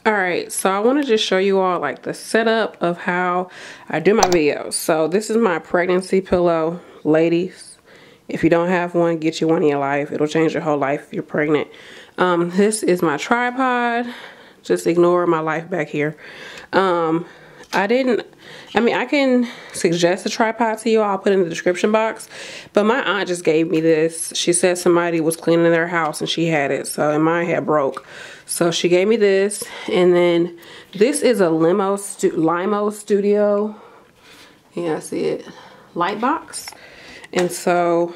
Alright, so I want to just show you all like the setup of how I do my videos. So this is my pregnancy pillow. Ladies, if you don't have one, get you one in your life. It'll change your whole life if you're pregnant. This is my tripod. Just ignore my life back here. I can suggest a tripod to you. I'll put it in the description box. But my aunt just gave me this. She said somebody was cleaning their house and she had it. So, and mine had broke. So she gave me this. And then this is a Limo Studio. Yeah, I see it. Light box. And so,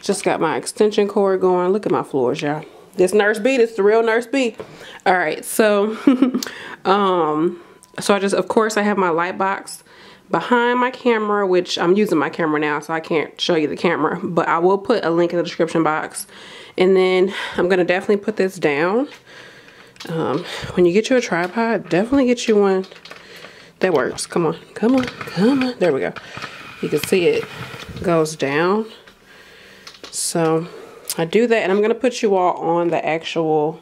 just got my extension cord going. Look at my floors, y'all. This NurseB, this is the real NurseB. Alright, so, so of course, I have my light box behind my camera, which I'm using my camera now, so I can't show you the camera. But I will put a link in the description box. And then I'm going to definitely put this down. When you get you a tripod, definitely get you one that works. Come on, come on, come on. There we go. You can see it goes down. So I do that, and I'm going to put you all on the actual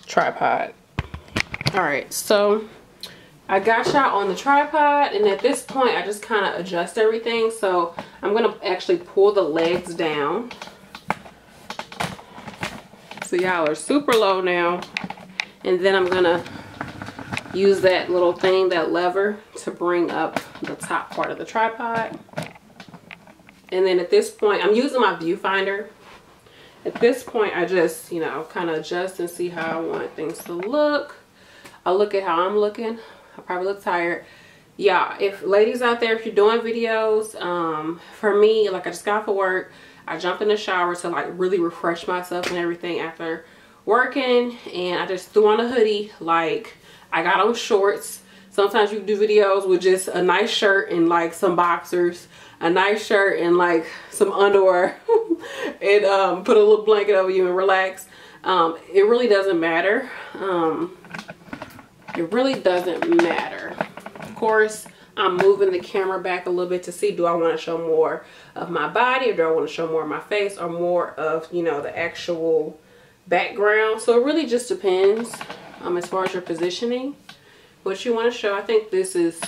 tripod. Alright, so I got y'all on the tripod, and at this point I just kind of adjust everything. So I'm going to actually pull the legs down. So y'all are super low now. And then I'm going to use that little thing, that lever, to bring up the top part of the tripod. And then at this point, I'm using my viewfinder. At this point, I just, you know, kind of adjust and see how I want things to look. I'll look at how I'm looking. I probably look tired. Yeah, if ladies out there, if you're doing videos, for me, like I just got off of work, I jump in the shower to like really refresh myself and everything after working, and I just threw on a hoodie. Like, I got on shorts. Sometimes you do videos with just a nice shirt and like some boxers, a nice shirt and like some underwear, and put a little blanket over you and relax. It really doesn't matter. It really doesn't matter. Of course, I'm moving the camera back a little bit to see, do I want to show more of my body, or do I want to show more of my face, or more of, you know, the actual background. So it really just depends as far as your positioning, what you want to show. I think this is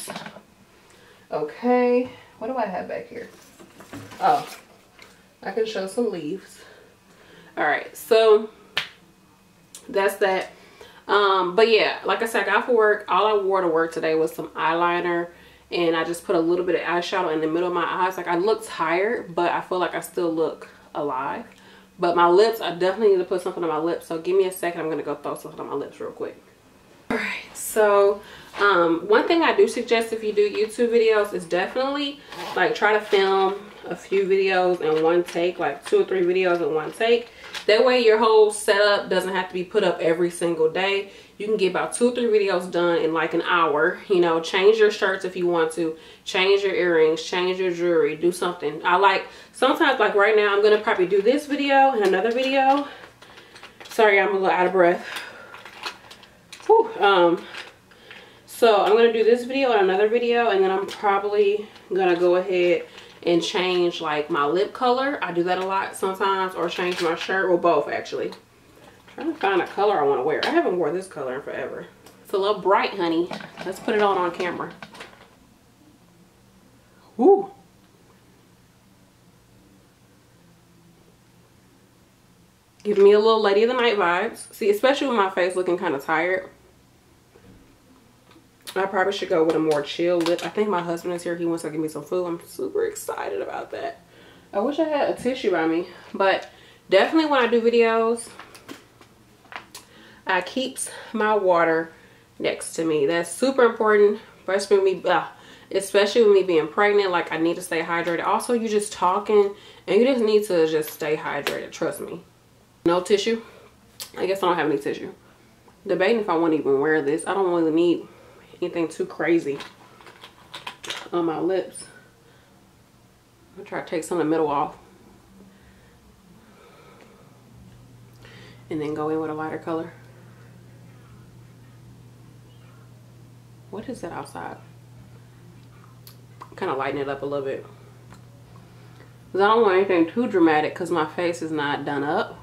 okay. What do I have back here? Oh, I can show some leaves. Alright, so that's that. But yeah, like I said, I got off of work. All I wore to work today was some eyeliner, and I just put a little bit of eyeshadow in the middle of my eyes. Like, I look tired, but I feel like I still look alive. But my lips, I definitely need to put something on my lips. So give me a second. I'm going to go throw something on my lips real quick. Alright, so one thing I do suggest if you do YouTube videos is definitely like try to film a few videos in one take, like 2 or 3 videos in one take. That way your whole setup doesn't have to be put up every single day. You can get about 2 or 3 videos done in like an hour. You know, change your shirts if you want to, change your earrings, change your jewelry, do something. I like, sometimes like right now I'm going to probably do this video and another video. Sorry, I'm a little out of breath. Whew. So I'm going to do this video and another video, and then I'm probably going to go ahead and change like my lip color. I do that a lot sometimes, or change my shirt, or both actually. I'm trying to find a color I want to wear. I haven't worn this color in forever. It's a little bright, honey. Let's put it on camera. Woo. Give me a little Lady of the Night vibes. See, especially with my face looking kind of tired, I probably should go with a more chill lip. I think my husband is here. He wants to give me some food. I'm super excited about that. I wish I had a tissue by me. But definitely when I do videos, I keep my water next to me. That's super important, especially with me being pregnant. Like, I need to stay hydrated. Also, you just talking, and you just need to just stay hydrated. Trust me. No tissue. I guess I don't have any tissue. Debating if I want to even wear this. I don't really need anything too crazy on my lips. I'm gonna try to take some of the middle off, and then go in with a lighter color. What is that outside? Kind of lighten it up a little bit, because I don't want anything too dramatic, because my face is not done up.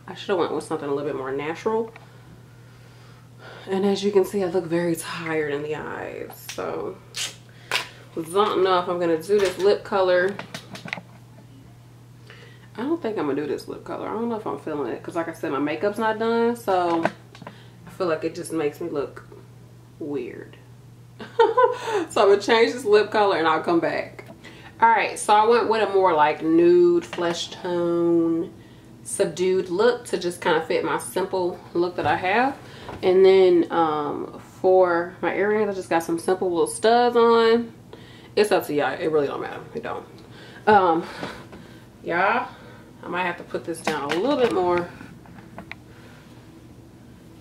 I should have went with something a little bit more natural. And as you can see, I look very tired in the eyes. So I don't know if I'm gonna do this lip color. I don't think I'm gonna do this lip color. I don't know if I'm feeling it, because like I said, my makeup's not done, so I feel like it just makes me look weird. So I'm gonna change this lip color and I'll come back. All right, so I went with a more like nude, flesh tone, subdued look to just kind of fit my simple look that I have. And then for my earrings, I just got some simple little studs on. It's up to y'all. It really don't matter. It don't. Y'all, I might have to put this down a little bit more.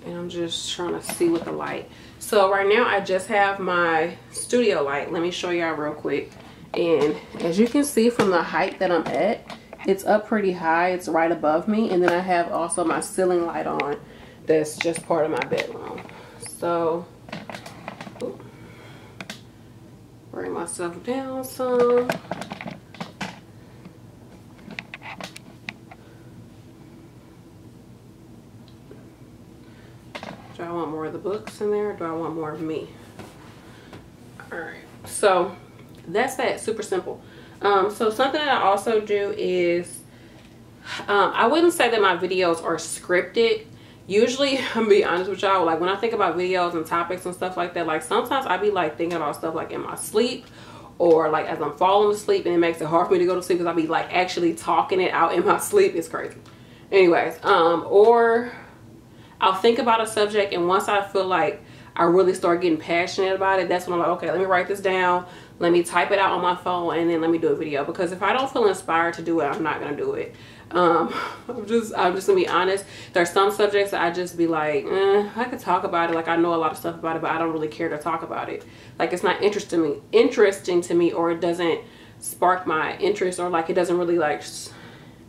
And I'm just trying to see with the light. So right now I just have my studio light. Let me show y'all real quick. And as you can see from the height that I'm at, it's up pretty high. It's right above me. And then I have also my ceiling light on. That's just part of my bedroom. So bring myself down some. Do I want more of the books in there, or do I want more of me? All right, so that's that. Super simple. So something that I also do is I wouldn't say that my videos are scripted. Usually, I'm gonna be honest with y'all, like when I think about videos and topics and stuff like that, like sometimes I be like thinking about stuff like in my sleep, or like as I'm falling asleep, and it makes it hard for me to go to sleep because I'll be like actually talking it out in my sleep. It's crazy. Anyways, or I'll think about a subject, and once I feel like I really start getting passionate about it, that's when I'm like, okay, let me write this down, let me type it out on my phone, and then let me do a video. Because if I don't feel inspired to do it, I'm not gonna do it. I'm just gonna be honest. There's some subjects that I just be like, I could talk about it, like I know a lot of stuff about it, but I don't really care to talk about it. Like it's not interesting to me, or it doesn't spark my interest, or like it doesn't really like,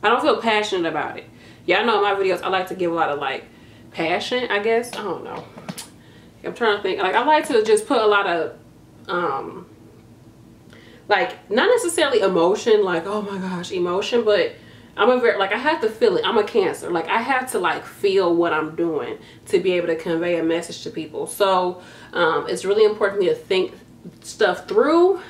I don't feel passionate about it. Y'all know in my videos I like to give a lot of like passion, I guess. I don't know, I'm trying to think. Like I like to just put a lot of like not necessarily emotion, like oh my gosh emotion, but I'm a very, like I have to feel it. I'm a Cancer. Like I have to like feel what I'm doing to be able to convey a message to people. So it's really important for me to think stuff through,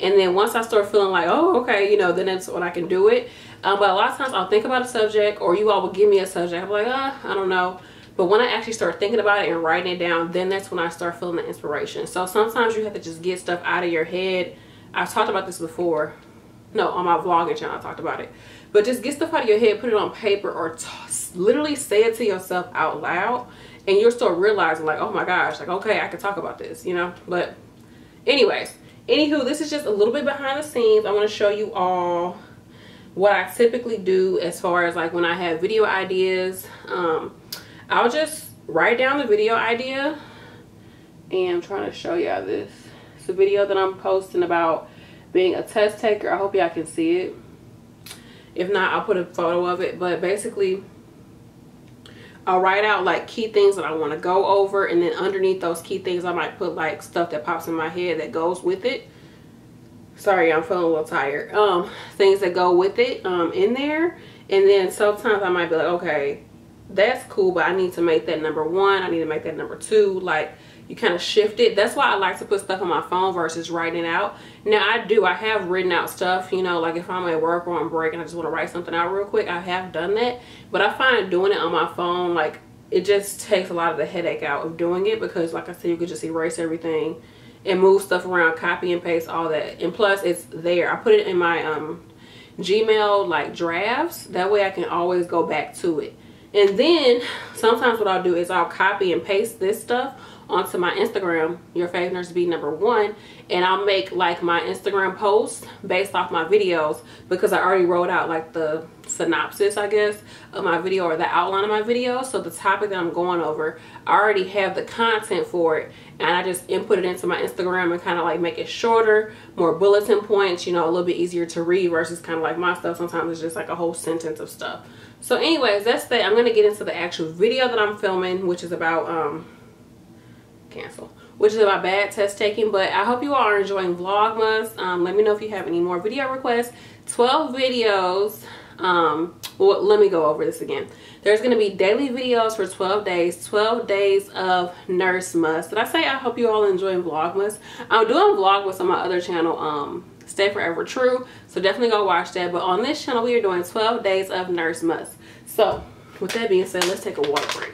and then once I start feeling like, oh okay, you know, then that's when I can do it. But a lot of times I'll think about a subject, or you all will give me a subject, I'm like I don't know. But when I actually start thinking about it and writing it down, then that's when I start feeling the inspiration. So sometimes you have to just get stuff out of your head. I've talked about this before. No, on my vlogging channel I talked about it. But just get stuff out of your head, put it on paper, or literally say it to yourself out loud, and you'll start realizing like, oh my gosh, like okay, I can talk about this, you know. But anyways, anywho, this is just a little bit behind the scenes. I want to show you all what I typically do as far as like when I have video ideas. I'll just write down the video idea, and I'm trying to show y'all this. It's a video that I'm posting about being a test taker. I hope y'all can see it. If not, I'll put a photo of it. But basically, I'll write out like key things that I want to go over, and then underneath those key things I might put like stuff that pops in my head that goes with it. Sorry, I'm feeling a little tired. Things that go with it in there. And then sometimes I might be like, okay, that's cool, but I need to make that number 1. I need to make that number 2. Like you kind of shift it. That's why I like to put stuff on my phone versus writing it out. Now I have written out stuff, you know, like if I'm at work or on break and I just want to write something out real quick, I have done that. But I find doing it on my phone, like it just takes a lot of the headache out of doing it, because like I said, you could just erase everything and move stuff around, copy and paste, all that. And plus it's there. I put it in my Gmail like drafts. That way I can always go back to it. And then sometimes what I'll do is I'll copy and paste this stuff onto my Instagram, YourFavNurseB #1, and I'll make like my Instagram posts based off my videos, because I already wrote out like the synopsis, I guess, of my video, or the outline of my video. So the topic that I'm going over, I already have the content for it, and I just input it into my Instagram and kind of like make it shorter, more bulletin points, you know, a little bit easier to read, versus kind of like my stuff sometimes it's just like a whole sentence of stuff. So anyways, that's that. I'm going to get into the actual video that I'm filming, which is about which is about bad test taking. But I hope you all are enjoying Vlogmas. Let me know if you have any more video requests. 12 videos Well, let me go over this again. There's going to be daily videos for 12 days, 12 days of NurseMas. Did I say I hope you all enjoy Vlogmas? I'm doing Vlogmas on my other channel, Stay Forever True, so definitely go watch that. But on this channel, we are doing 12 days of NurseMas. So with that being said, let's take a water break.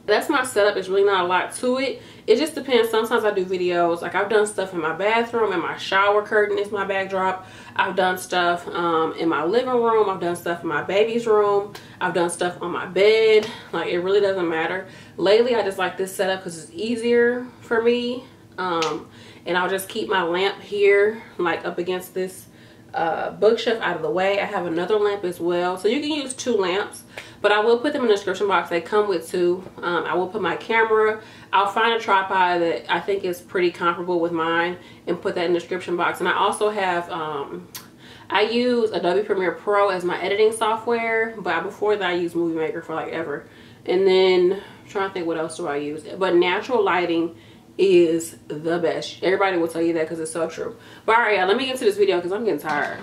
That's my setup. It's really not a lot to it. It just depends. Sometimes I do videos, like I've done stuff in my bathroom, and my shower curtain is my backdrop. I've done stuff in my living room. I've done stuff in my baby's room. I've done stuff on my bed. Like, it really doesn't matter. Lately, I just like this setup because it's easier for me. And I'll just keep my lamp here, like up against this bookshelf out of the way. I have another lamp as well, so you can use 2 lamps, but I will put them in the description box. They come with 2. I will put my camera. I'll find a tripod that I think is pretty comparable with mine and put that in the description box. And I also have I use Adobe Premiere Pro as my editing software, but before that I used Movie Maker for like ever. And then I'm trying to think, what else do I use? But natural lighting is the best. Everybody will tell you that because it's so true. But all right, y'all, let me get to this video because I'm getting tired.